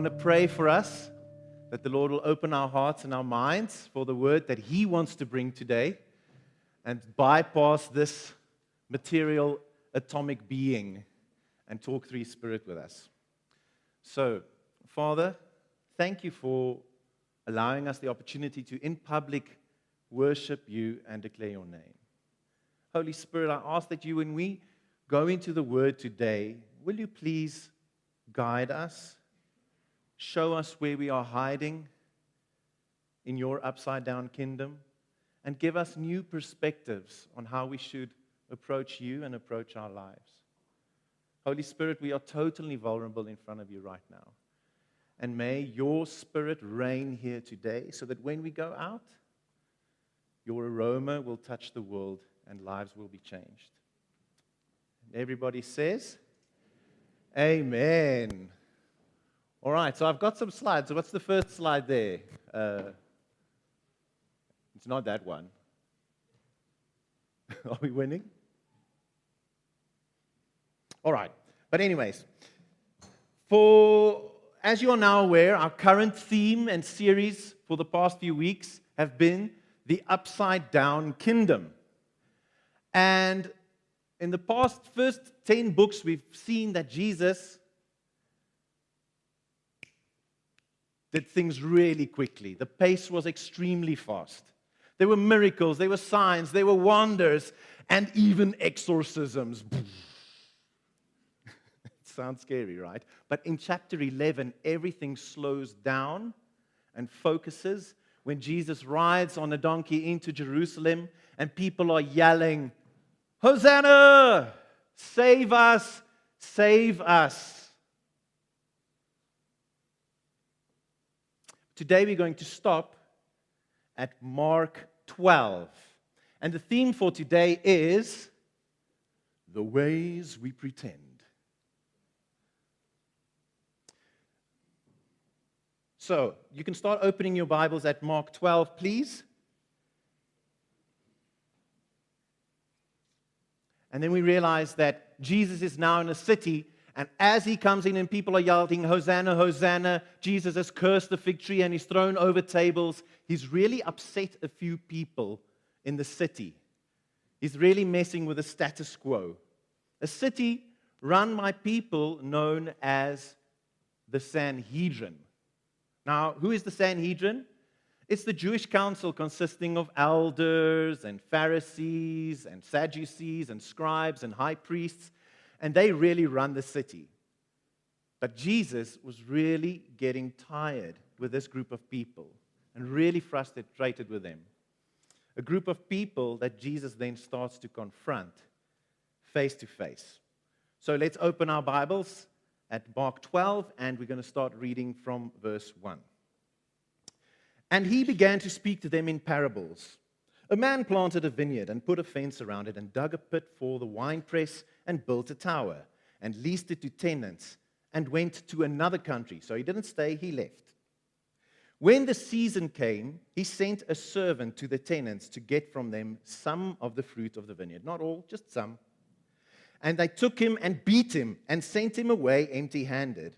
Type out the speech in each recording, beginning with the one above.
to pray for us that the Lord will open our hearts and our minds for the word that He wants to bring today and bypass this material atomic being and talk through His Spirit with us. So, Father, thank You for allowing us the opportunity to, in public, worship You and declare Your name. Holy Spirit, I ask that You, when we go into the Word today, will You please guide us, show us where we are hiding in Your upside-down kingdom, and give us new perspectives on how we should approach You and approach our lives. Holy Spirit, we are totally vulnerable in front of You right now. And may Your Spirit reign here today so that when we go out, Your aroma will touch the world and lives will be changed. And everybody says, Amen. All right, so I've got some slides. So what's the first slide there? It's not that one. Are we winning? All right. But anyways, as you are now aware, our current theme and series for the past few weeks have been the Upside Down Kingdom. And in the first 10 books, we've seen that Jesus did things really quickly. The pace was extremely fast. There were miracles, there were signs, there were wonders, and even exorcisms. It sounds scary, right? But in chapter 11, everything slows down and focuses when Jesus rides on a donkey into Jerusalem and people are yelling, Hosanna! Save us! Save us! Today we're going to stop at Mark 12. And the theme for today is the ways we pretend. So, you can start opening your Bibles at Mark 12, please. And then we realize that Jesus is now in a city, and as He comes in and people are yelling, Hosanna, Hosanna, Jesus has cursed the fig tree and He's thrown over tables. He's really upset a few people in the city. He's really messing with the status quo. A city run by people known as the Sanhedrin. Now, who is the Sanhedrin? It's the Jewish council consisting of elders and Pharisees and Sadducees and scribes and high priests, and they really run the city. But Jesus was really getting tired with this group of people and really frustrated with them. A group of people that Jesus then starts to confront face to face. So let's open our Bibles at Mark 12, and we're going to start reading from verse 1. And He began to speak to them in parables. A man planted a vineyard and put a fence around it and dug a pit for the winepress and built a tower and leased it to tenants and went to another country. So he didn't stay, he left. When the season came, he sent a servant to the tenants to get from them some of the fruit of the vineyard. Not all, just some. And they took him and beat him and sent him away empty-handed.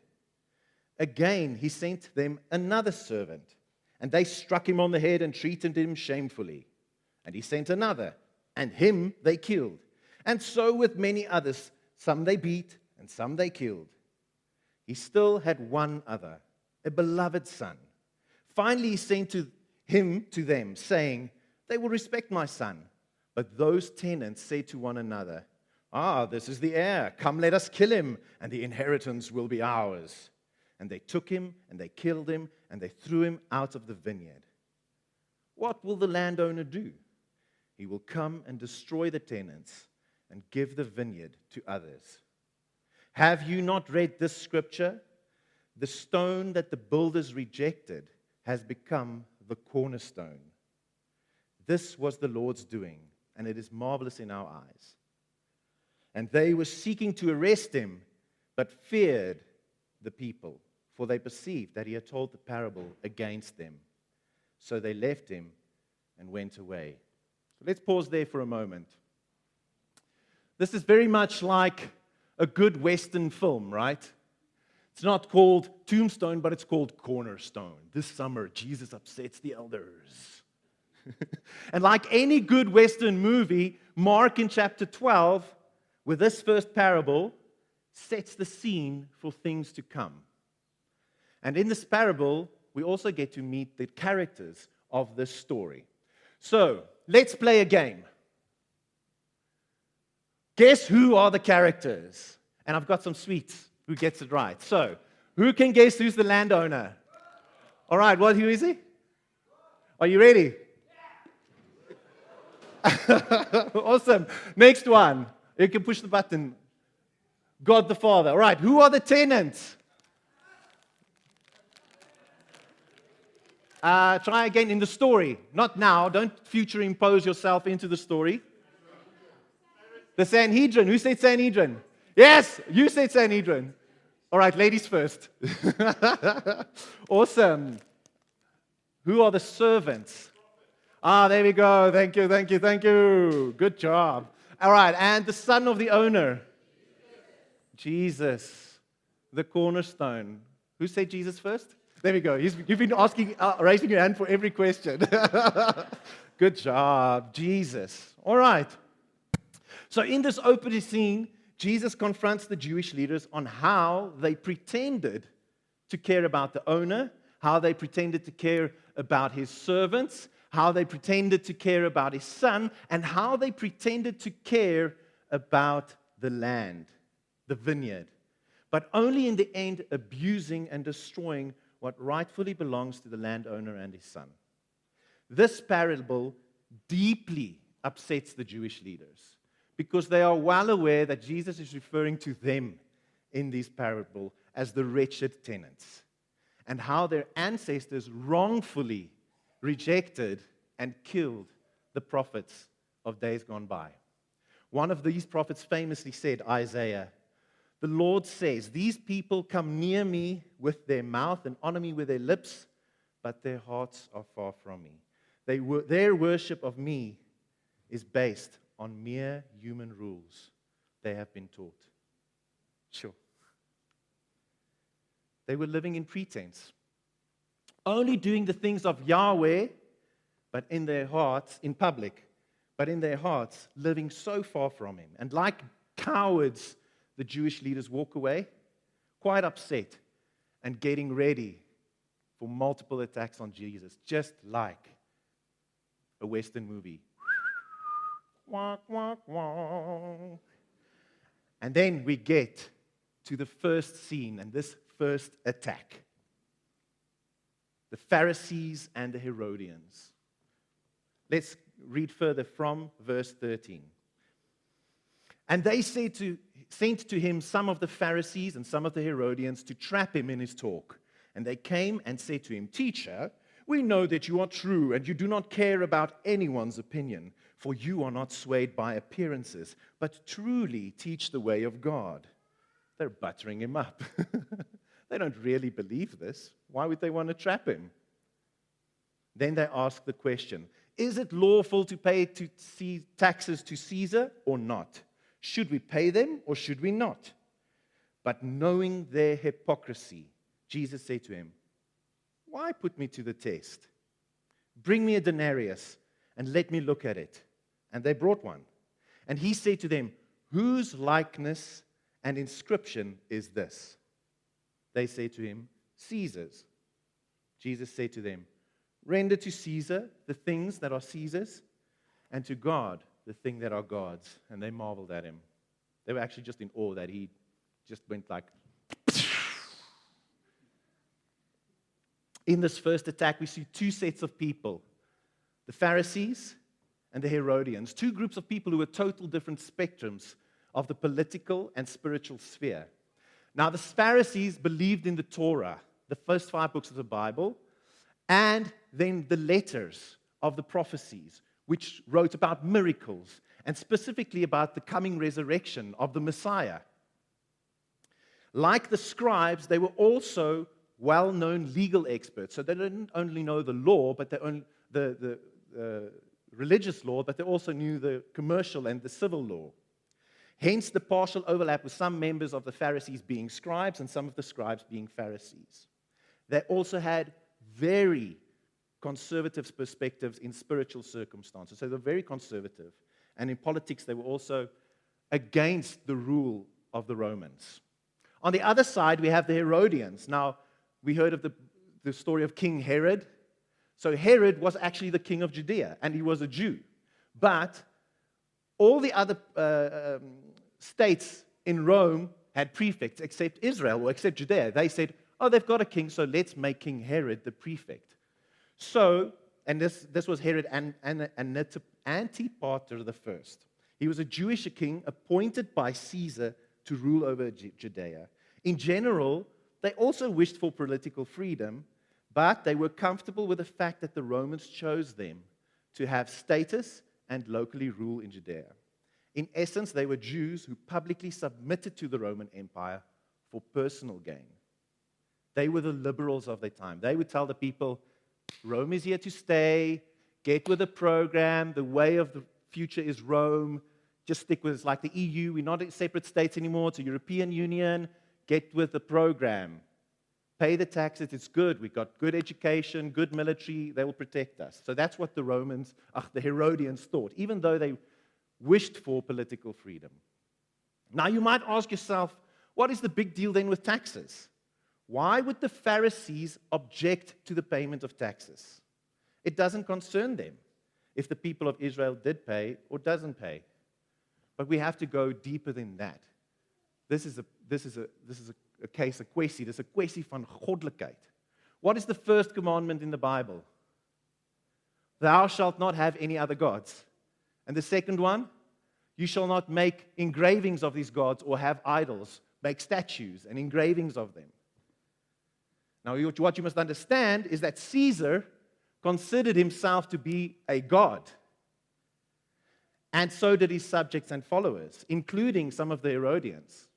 Again, he sent them another servant, and they struck him on the head and treated him shamefully. And he sent another, and him they killed. And so with many others, some they beat, and some they killed. He still had one other, a beloved son. Finally he sent him to them, saying, They will respect my son. But those tenants said to one another, this is the heir. Come, let us kill him, and the inheritance will be ours. And they took him, and they killed him, and they threw him out of the vineyard. What will the landowner do? He will come and destroy the tenants and give the vineyard to others. Have you not read this scripture? The stone that the builders rejected has become the cornerstone. This was the Lord's doing, and it is marvelous in our eyes. And they were seeking to arrest him, but feared the people, for they perceived that he had told the parable against them. So they left him and went away. So let's pause there for a moment. This is very much like a good Western film, right? It's not called Tombstone, but it's called Cornerstone. This summer, Jesus upsets the elders. And like any good Western movie, Mark in chapter 12, with this first parable, sets the scene for things to come. And in this parable, we also get to meet the characters of this story. So, let's play a game. Guess who are the characters? And I've got some sweets. Who gets it right? So, who can guess who's the landowner? All right, who is he? Are you ready? Awesome. Next one. You can push the button. God the Father. All right, who are the tenants? Try again in the story. Not now. Don't future impose yourself into the story. The Sanhedrin. Who said Sanhedrin? Yes, you said Sanhedrin. All right, ladies first. Awesome. Who are the servants? There we go. Thank you, thank you, thank you. Good job. All right, and the son of the owner? Jesus, the cornerstone. Who said Jesus first? There we go. You've been raising your hand for every question. Good job, Jesus. All right. So in this opening scene, Jesus confronts the Jewish leaders on how they pretended to care about the owner, how they pretended to care about his servants, how they pretended to care about his son, and how they pretended to care about the land, the vineyard, but only in the end abusing and destroying what rightfully belongs to the landowner and his son. This parable deeply upsets the Jewish leaders, because they are well aware that Jesus is referring to them in this parable as the wretched tenants, and how their ancestors wrongfully rejected and killed the prophets of days gone by. One of these prophets famously said, Isaiah, the Lord says, these people come near me with their mouth and honor me with their lips, but their hearts are far from me. Their worship of me is based on mere human rules they have been taught. Sure. They were living in pretense, only doing the things of Yahweh, but in their hearts, in public, but in their hearts, living so far from Him. And like cowards, the Jewish leaders walk away, quite upset, and getting ready for multiple attacks on Jesus, just like a Western movie. Wah, wah, wah. And then we get to the first scene and this first attack. The Pharisees and the Herodians. Let's read further from verse 13. And they sent to him some of the Pharisees and some of the Herodians to trap him in his talk. And they came and said to him, Teacher, we know that you are true and you do not care about anyone's opinion, for you are not swayed by appearances, but truly teach the way of God. They're buttering him up. They don't really believe this. Why would they want to trap him? Then they ask the question, is it lawful to pay taxes to Caesar or not? Should we pay them or should we not? But knowing their hypocrisy, Jesus said to him, why put me to the test? Bring me a denarius and let me look at it. And they brought one. And he said to them, whose likeness and inscription is this? They say to him, Caesar's. Jesus said to them, render to Caesar the things that are Caesar's, and to God the thing that are God's. And they marveled at him. They were actually just in awe that he just went like. In this first attack, we see two sets of people, the Pharisees and the Herodians, two groups of people who were total different spectrums of the political and spiritual sphere. Now, the Pharisees believed in the Torah, the first 5 books of the Bible, and then the letters of the prophecies, which wrote about miracles, and specifically about the coming resurrection of the Messiah. Like the scribes, they were also well-known legal experts. So they didn't only know the law, but the religious law, but they also knew the commercial and the civil law. Hence the partial overlap with some members of the Pharisees being scribes and some of the scribes being Pharisees. They also had very conservative perspectives in spiritual circumstances. So they're very conservative. And in politics, they were also against the rule of the Romans. On the other side, we have the Herodians. Now, we heard of the story of King Herod. So Herod was actually the king of Judea, and he was a Jew. But all the other states in Rome had prefects except Israel, or except Judea. They said, oh, they've got a king, so let's make King Herod the prefect. So, and this was Herod Antipater the first. He was a Jewish king appointed by Caesar to rule over Judea. In general, they also wished for political freedom, but they were comfortable with the fact that the Romans chose them to have status and locally rule in Judea. In essence, they were Jews who publicly submitted to the Roman Empire for personal gain. They were the liberals of their time. They would tell the people, Rome is here to stay, get with the program, the way of the future is Rome, just stick with it. It's like the EU, we're not separate states anymore, it's a European Union, get with the program. Pay the taxes, it's good, we've got good education, good military, they will protect us. So that's what the Herodians thought, even though they wished for political freedom. Now you might ask yourself, what is the big deal then with taxes? Why would the Pharisees object to the payment of taxes? It doesn't concern them if the people of Israel did pay or doesn't pay. But we have to go deeper than that. This is a case, a kwessie. Dis 'n kwessie van goddelikheid. What is the first commandment in the Bible? Thou shalt not have any other gods. And the second one, you shall not make engravings of these gods or have idols, make statues and engravings of them. Now, what you must understand is that Caesar considered himself to be a god. And so did his subjects and followers, including some of the Herodians.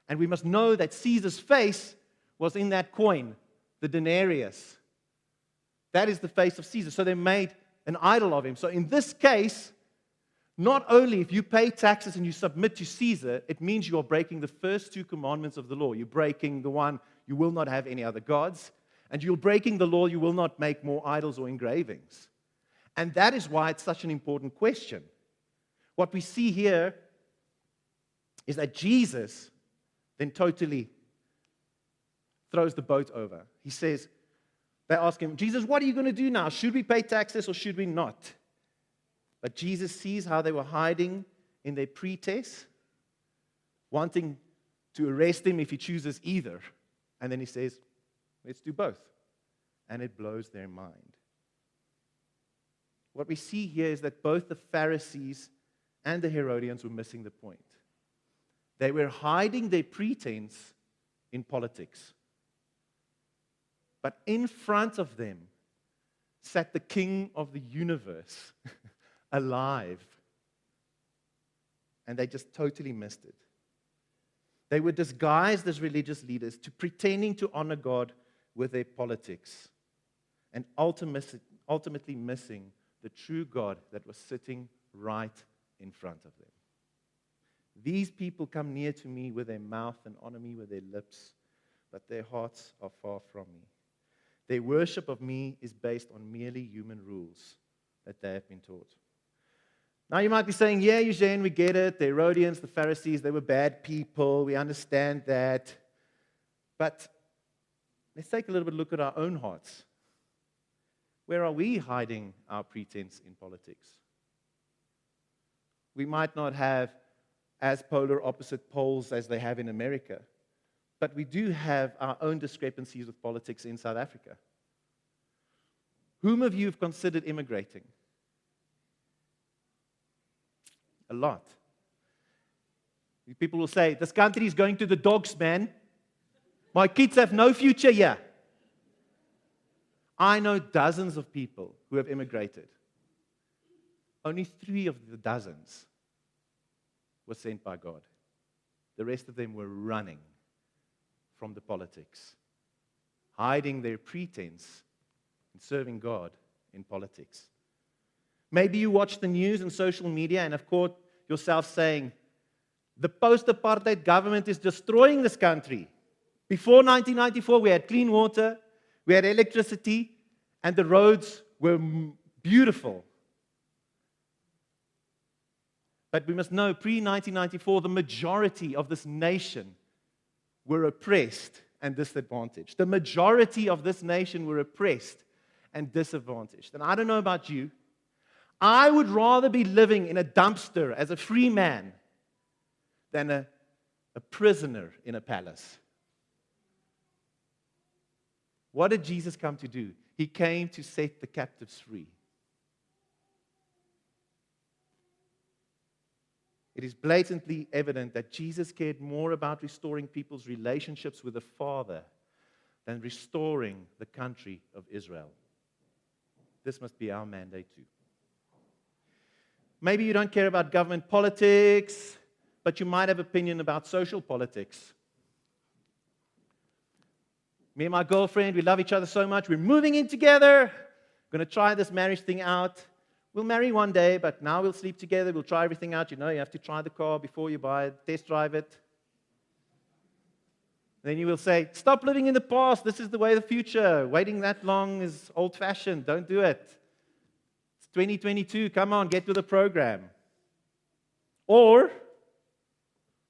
And we must know that Caesar's face was in that coin, the denarius. That is the face of Caesar. So they made an idol of him. So in this case, not only if you pay taxes and you submit to Caesar, it means you are breaking the first two commandments of the law. You're breaking the one, you will not have any other gods. And you're breaking the law, you will not make more idols or engravings. And that is why it's such an important question. What we see here is that Jesus then totally throws the boat over. He says, they ask him, Jesus, what are you going to do now? Should we pay taxes or should we not? But Jesus sees how they were hiding in their pretense, wanting to arrest him if he chooses either. And then he says, let's do both. And it blows their mind. What we see here is that both the Pharisees and the Herodians were missing the point. They were hiding their pretense in politics. But in front of them sat the King of the universe, alive. And they just totally missed it. They were disguised as religious leaders to pretending to honor God with their politics and ultimately missing the true God that was sitting right in front of them. These people come near to me with their mouth and honor me with their lips, but their hearts are far from me. Their worship of me is based on merely human rules that they have been taught. Now you might be saying, yeah, Eugene, we get it. The Herodians, the Pharisees, they were bad people. We understand that. But let's take a little bit of a look at our own hearts. Where are we hiding our pretense in politics? We might not have as polar opposite poles as they have in America, but we do have our own discrepancies with politics in South Africa. Whom of you have considered immigrating? A lot. People will say, this country is going to the dogs, man. My kids have no future here. I know dozens of people who have immigrated. Only 3 of the dozens were sent by God. The rest of them were running from the politics, hiding their pretense in serving God in politics. Maybe you watch the news and social media and have caught yourself saying, The post-apartheid government is destroying this country. Before 1994, we had clean water, we had electricity, and the roads were beautiful. But we must know, pre-1994, the majority of this nation were oppressed and disadvantaged. The majority of this nation were oppressed and disadvantaged. And I don't know about you, I would rather be living in a dumpster as a free man than a prisoner in a palace. What did Jesus come to do? He came to set the captives free. It is blatantly evident that Jesus cared more about restoring people's relationships with the Father than restoring the country of Israel. This must be our mandate too. Maybe you don't care about government politics, but you might have opinion about social politics. Me and my girlfriend, we love each other so much. We're moving in together. We're going to try this marriage thing out. We'll marry one day, but now we'll sleep together. We'll try everything out. You know, you have to try the car before you buy it, test drive it. Then you will say, stop living in the past. This is the way of the future. Waiting that long is old-fashioned. Don't do it. It's 2022. Come on, get with the program. Or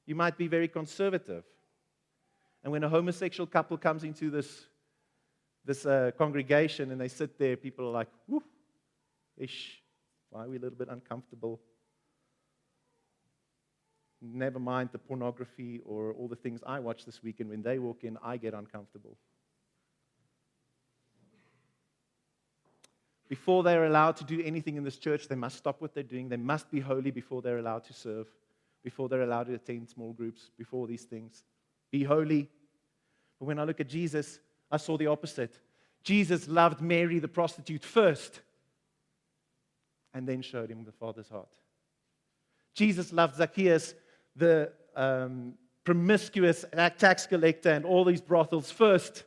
you might be very conservative. And when a homosexual couple comes into this congregation and they sit there, people are like, whoo, ish. Why are we a little bit uncomfortable? Never mind the pornography or all the things I watch this weekend. When they walk in, I get uncomfortable. Before they're allowed to do anything in this church, they must stop what they're doing. They must be holy before they're allowed to serve, before they're allowed to attend small groups, before these things. Be holy. But when I look at Jesus, I saw the opposite. Jesus loved Mary, the prostitute, first, and then showed him the Father's heart. Jesus loved Zacchaeus, the promiscuous tax collector, and all these brothels first,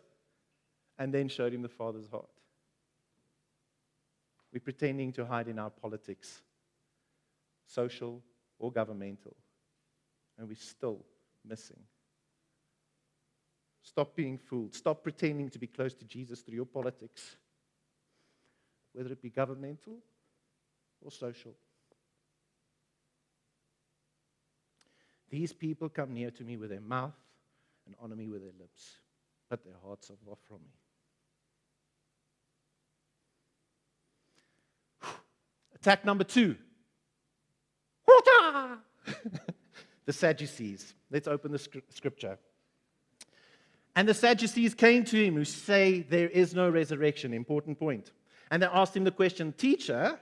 and then showed him the Father's heart. We're pretending to hide in our politics, social or governmental, and we're still missing. Stop being fooled. Stop pretending to be close to Jesus through your politics, whether it be governmental or social. These people come near to me with their mouth and honor me with their lips, but their hearts are far from me. Attack number 2. The Sadducees. Let's open the scripture. And the Sadducees came to him who say there is no resurrection. Important point. And they asked him the question, Teacher,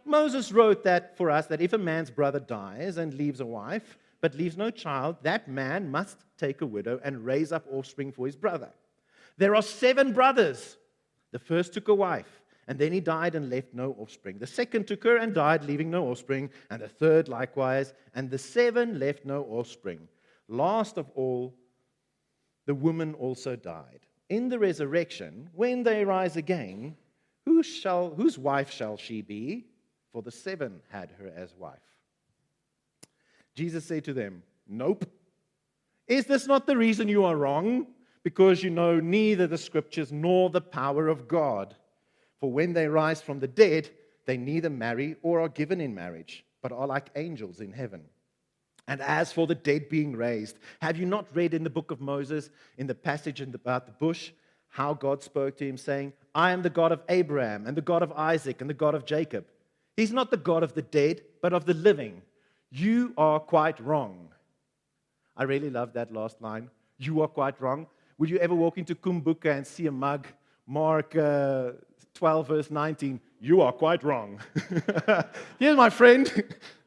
Moses wrote that for us that if a man's brother dies and leaves a wife, but leaves no child, that man must take a widow and raise up offspring for his brother. There are 7 brothers. The first took a wife, and then he died and left no offspring. The second took her and died, leaving no offspring, and the third likewise, and the 7 left no offspring. Last of all, the woman also died. In the resurrection, when they rise again, whose wife shall she be? For the 7 had her as wife. Jesus said to them, Nope. Is this not the reason you are wrong? Because you know neither the Scriptures nor the power of God. For when they rise from the dead, they neither marry or are given in marriage, but are like angels in heaven. And as for the dead being raised, have you not read in the book of Moses, in the passage about the bush, how God spoke to him, saying, I am the God of Abraham, and the God of Isaac, and the God of Jacob. He's not the God of the dead, but of the living. You are quite wrong. I really love that last line. You are quite wrong. Would you ever walk into Kumbuka and see a mug, Mark 12, verse 19, you are quite wrong. Here's my friend.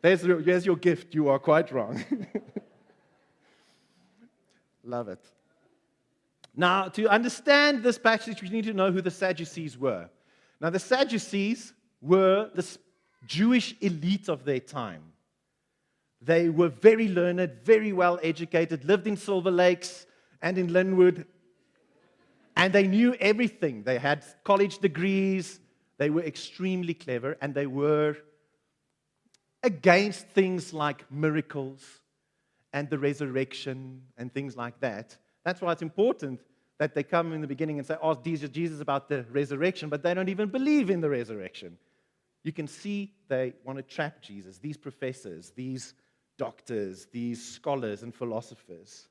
Here's your gift. You are quite wrong. Love it. Now, to understand this passage, we need to know who the Sadducees were. Now, the Sadducees were the Jewish elite of their time. They were very learned, very well educated, lived in Silver Lakes and in Linwood, and they knew everything. They had college degrees, they were extremely clever, and they were against things like miracles, and the resurrection and things like that. That's why it's important that they come in the beginning and say, ask Jesus about the resurrection, but they don't even believe in the resurrection. You can see they want to trap Jesus, these professors, these doctors, these scholars and philosophers.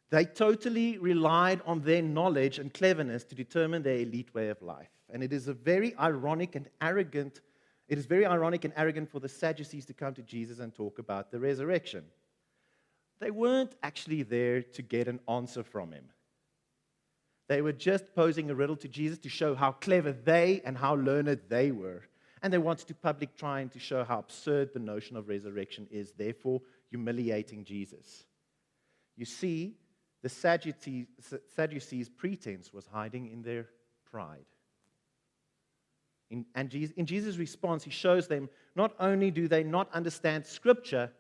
They totally relied on their knowledge and cleverness to determine their elite way of life. And it is very ironic and arrogant for the Sadducees to come to Jesus and talk about the resurrection. They weren't actually there to get an answer from him. They were just posing a riddle to Jesus to show how clever they and how learned they were. And they wanted to publicly try to show how absurd the notion of resurrection is, therefore humiliating Jesus. You see, the Sadducees' pretense was hiding in their pride. In Jesus' response, he shows them not only do they not understand Scripture,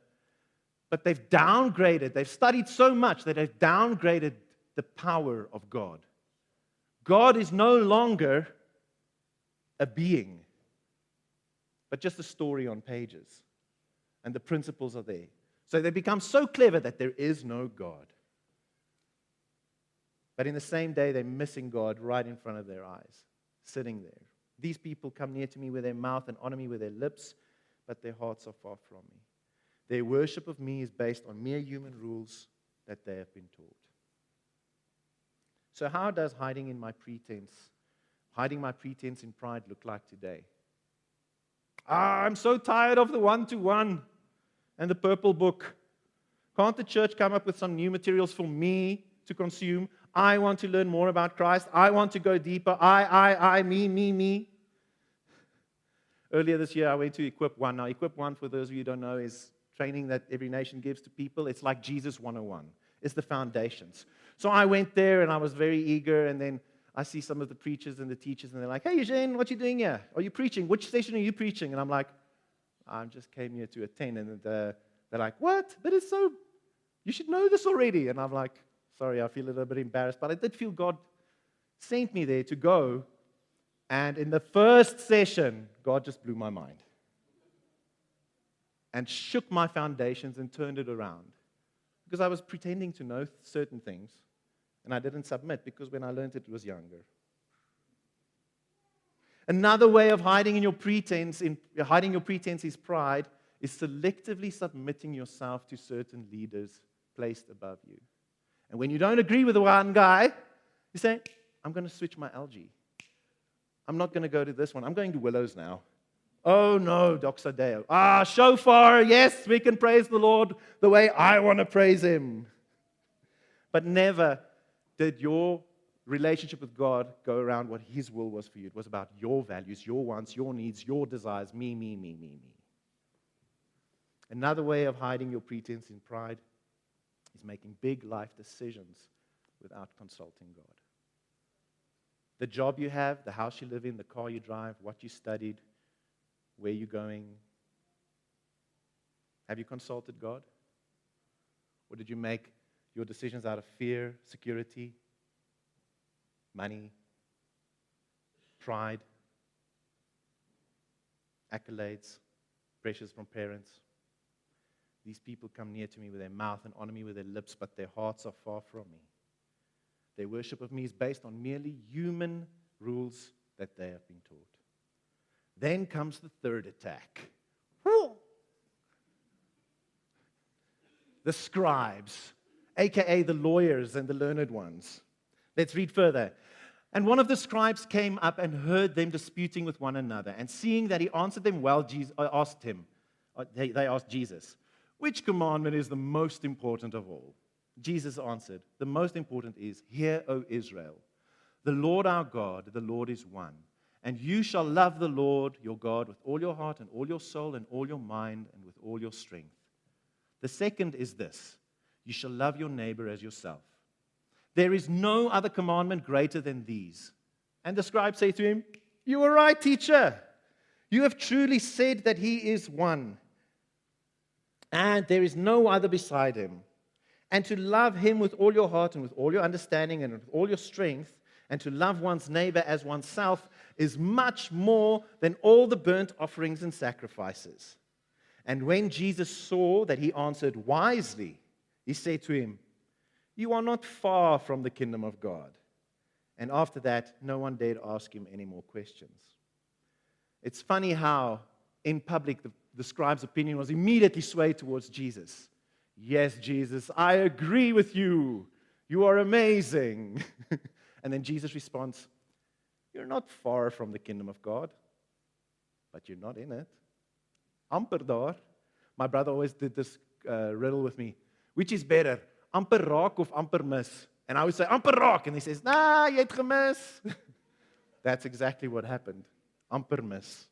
but they've studied so much that they've downgraded the power of God. God is no longer a being, but just a story on pages. And the principles are there. So they become so clever that there is no God. But in the same day, they're missing God right in front of their eyes, sitting there. These people come near to me with their mouth and honor me with their lips, but their hearts are far from me. Their worship of me is based on mere human rules that they have been taught. So how does hiding my pretense in pride look like today? I'm so tired of the one-to-one and the purple book. Can't the church come up with some new materials for me to consume? I want to learn more about Christ. I want to go deeper. Me. Earlier this year, I went to Equip One. Now, Equip One, for those of you who don't know, is training that every nation gives to people. It's like Jesus 101. It's the foundations. So I went there, and I was very eager, and then I see some of the preachers and the teachers, and they're like, hey, Eugene, what are you doing here? Are you preaching? Which session are you preaching? And I'm like, I just came here to attend. And they're like, what? But it's so, you should know this already. And I'm like, sorry, I feel a little bit embarrassed, but I did feel God sent me there to go. And in the first session, God just blew my mind and shook my foundations and turned it around. Because I was pretending to know certain things, and I didn't submit because when I learned it was younger. Another way of hiding your pretense is pride, is selectively submitting yourself to certain leaders placed above you. And when you don't agree with the one guy, you say, I'm going to switch my LG. I'm not going to go to this one. I'm going to Willows now. Oh no, Doxa Deo. Shofar, yes, we can praise the Lord the way I want to praise Him. But never did your relationship with God go around what His will was for you. It was about your values, your wants, your needs, your desires, me. Another way of hiding your pretense in pride is making big life decisions without consulting God. The job you have, the house you live in, the car you drive, what you studied, where you're going. Have you consulted God? Or did you make your decisions out of fear, security, money, pride, accolades, pressures from parents? These people come near to me with their mouth and honor me with their lips, but their hearts are far from me. Their worship of me is based on merely human rules that they have been taught. Then comes the third attack. The scribes, aka the lawyers and the learned ones. Let's read further. And one of the scribes came up and heard them disputing with one another. And seeing that he answered them well, they asked Jesus, which commandment is the most important of all? Jesus answered, the most important is, Hear, O Israel, the Lord our God, the Lord is one. And you shall love the Lord your God with all your heart and all your soul and all your mind and with all your strength. The second is this, you shall love your neighbor as yourself. There is no other commandment greater than these. And the scribes say to him, You are right, teacher. You have truly said that He is one, and there is no other beside Him. And to love Him with all your heart and with all your understanding and with all your strength, and to love one's neighbor as oneself is much more than all the burnt offerings and sacrifices. And when Jesus saw that he answered wisely, he said to him, "You are not far from the kingdom of God." And after that, no one dared ask him any more questions. It's funny how, in public, the scribe's opinion was immediately swayed towards Jesus. "Yes, Jesus, I agree with you. You are amazing." And then Jesus responds, "You're not far from the kingdom of God, but you're not in it." Amper daar. My brother always did this riddle with me. Which is better, amper raak of amper mis? And I would say, amper raak. And he says, "Nah, jy het gemis." That's exactly what happened. Amper mis.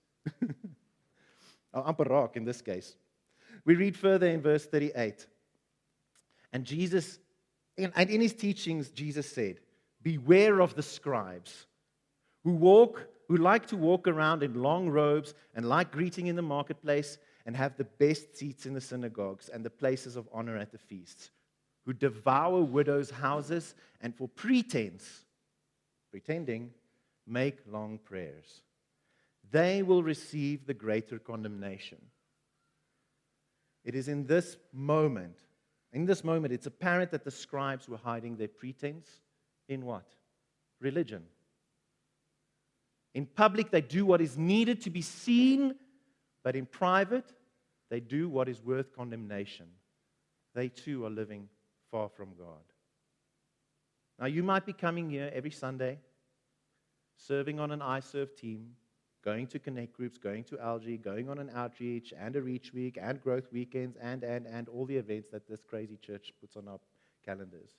Amper raak in this case. We read further in verse 38. And Jesus, and in his teachings, Jesus said, "Beware of the scribes who like to walk around in long robes and like greeting in the marketplace and have the best seats in the synagogues and the places of honor at the feasts, who devour widows' houses and for pretending, make long prayers. They will receive the greater condemnation." It is in this moment, it's apparent that the scribes were hiding their pretense in what? Religion. In public, they do what is needed to be seen, but in private, they do what is worth condemnation. They too are living far from God. Now, you might be coming here every Sunday, serving on an iServe team, going to connect groups, going to Algae, going on an outreach and a reach week and growth weekends and all the events that this crazy church puts on our calendars.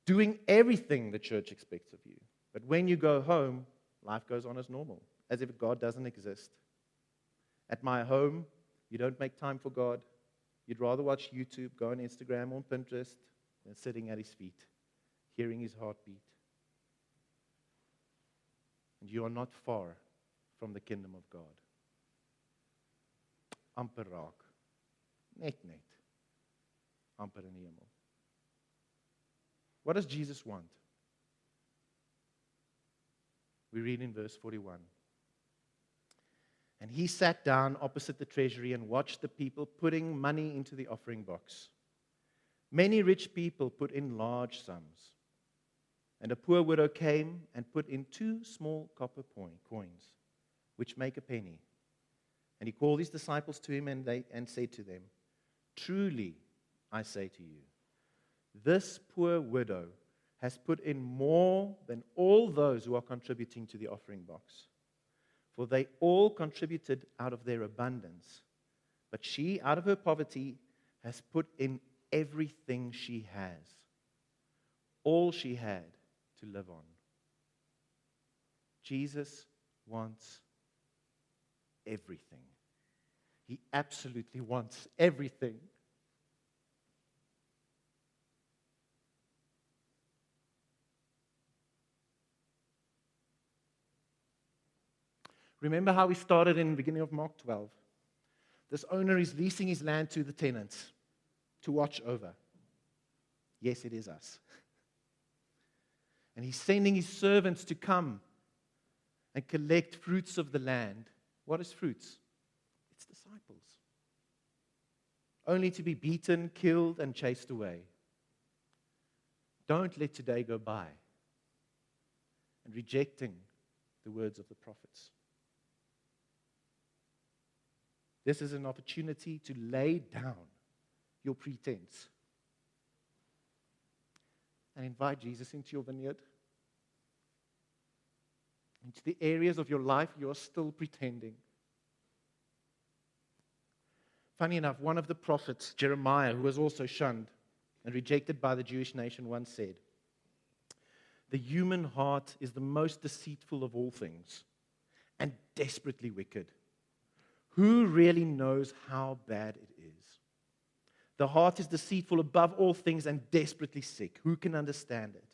Doing everything the church expects of you. But when you go home, life goes on as normal, as if God doesn't exist. At my home, you don't make time for God. You'd rather watch YouTube, go on Instagram or Pinterest than sitting at his feet, hearing his heartbeat. And you are not far from the kingdom of God. Amper raak. Net. Amper in die hemel. What does Jesus want? We read in verse 41. And he sat down opposite the treasury and watched the people putting money into the offering box. Many rich people put in large sums. And a poor widow came and put in 2 small copper coins, which make a penny. And he called his disciples to him and said to them, "Truly, I say to you, this poor widow has put in more than all those who are contributing to the offering box. For they all contributed out of their abundance. But she, out of her poverty, has put in everything she has, all she had to live on." Jesus wants everything. He absolutely wants everything. Remember how we started in the beginning of Mark 12? This owner is leasing his land to the tenants to watch over. Yes, it is us. And he's sending his servants to come and collect fruits of the land. What is fruits? It's disciples. Only to be beaten, killed, and chased away. Don't let today go by. And rejecting the words of the prophets. This is an opportunity to lay down your pretense and invite Jesus into your vineyard, into the areas of your life you are still pretending. Funny enough, one of the prophets, Jeremiah, who was also shunned and rejected by the Jewish nation, once said, "The human heart is the most deceitful of all things and desperately wicked. Who really knows how bad it is? The heart is deceitful above all things and desperately sick. Who can understand it?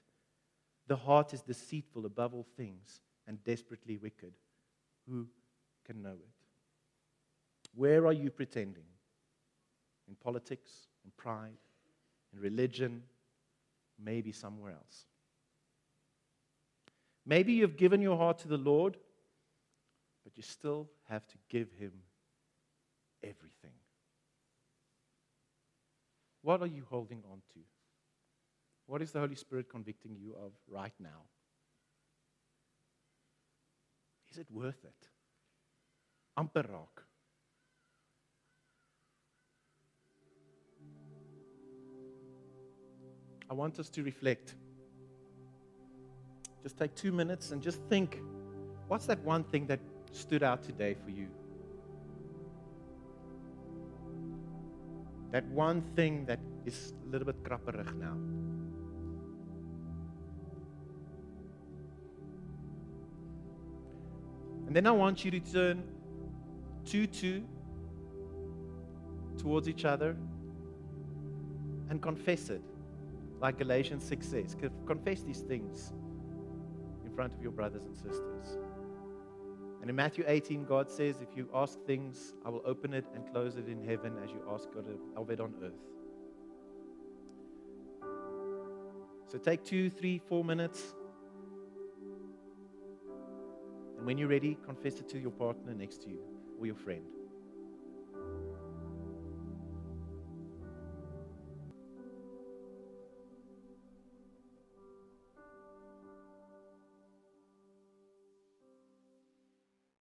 The heart is deceitful above all things and desperately wicked. Who can know it?" Where are you pretending? In politics, in pride, in religion, maybe somewhere else. Maybe you've given your heart to the Lord, but you still have to give Him everything. What are you holding on to? What is the Holy Spirit convicting you of right now? Is it worth it? Amper raak. I want us to reflect. Just take 2 minutes and just think, what's that one thing that stood out today for you? That one thing that is a little bit krapperig now. And then I want you to turn 2-2 towards each other and confess it. Like Galatians 6 says, confess these things in front of your brothers and sisters. And in Matthew 18, God says, if you ask things, I will open it and close it in heaven as you ask God of it on earth. So take 2, 3, 4 minutes. And when you're ready, confess it to your partner next to you or your friend.